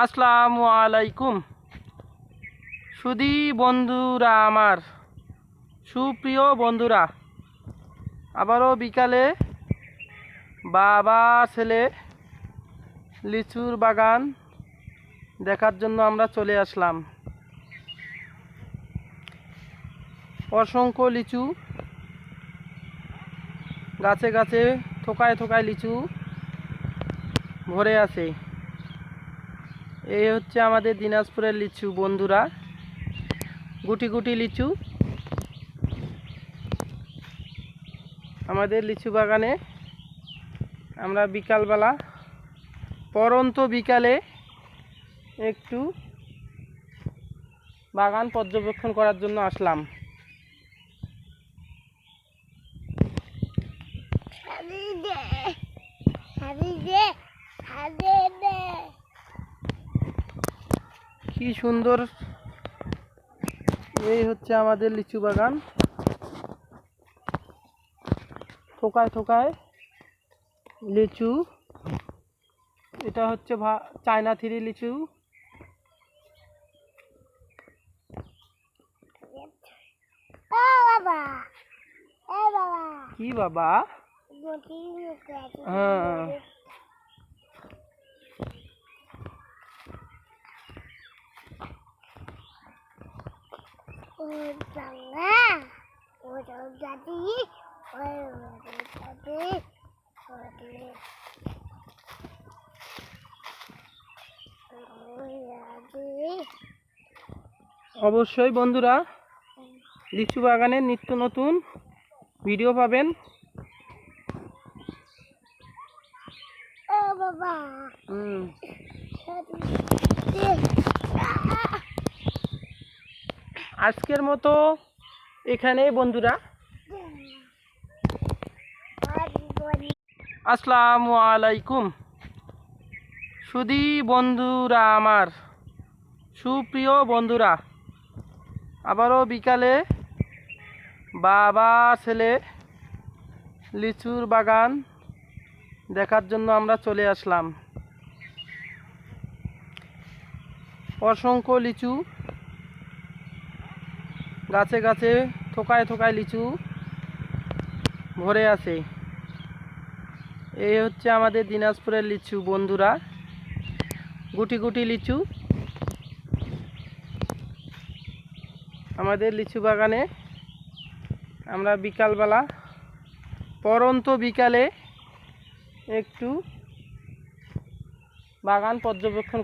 আসসালামু আলাইকুম। সুধী বন্ধুরা, আমার সুপ্রিয় বন্ধুরা, আবারও বিকালে বাবা ছেলে লিচুর বাগান দেখার জন্য আমরা চলে আসলাম। অসংখ্য লিচু, গাছে গাছে থোকায় থোকায় লিচু ভরে আছে। এই হচ্ছে আমাদের দিনাজপুরের লিচু বন্ধুরা, গুটি গুটি লিচু। আমাদের লিচু বাগানে আমরা বিকালবেলা, পরন্ত বিকালে একটু বাগান পর্যবেক্ষণ করার জন্য আসলাম। কি সুন্দর! এই হচ্ছে আমাদের লিচু বাগান, থোকায় থোকায় লিচু। এটা হচ্ছে চায়না থ্রি লিচু। কি বাবা? হ্যাঁ, অবশ্যই বন্ধুরা, লিচু বাগানের নিত্য নতুন ভিডিও পাবেন। আজকের মতো এখানেই বন্ধুরা। আসসালামু আলাইকুম। সুধী বন্ধুরা, আমার সুপ্রিয় বন্ধুরা, আবারও বিকালে বাবা ছেলে লিচুর বাগান দেখার জন্য আমরা চলে আসলাম। অসংখ্য লিচু, গাছে গাছে থোকায় থোকায় লিচু ভরে আছে। এই হচ্ছে আমাদের দিনাজপুরের লিচু বন্ধুরা, গুটি গুটি লিচু। আমাদের লিচু বাগানে আমরা বিকালবেলা, পরন্ত বিকালে একটু বাগান পর্যবেক্ষণ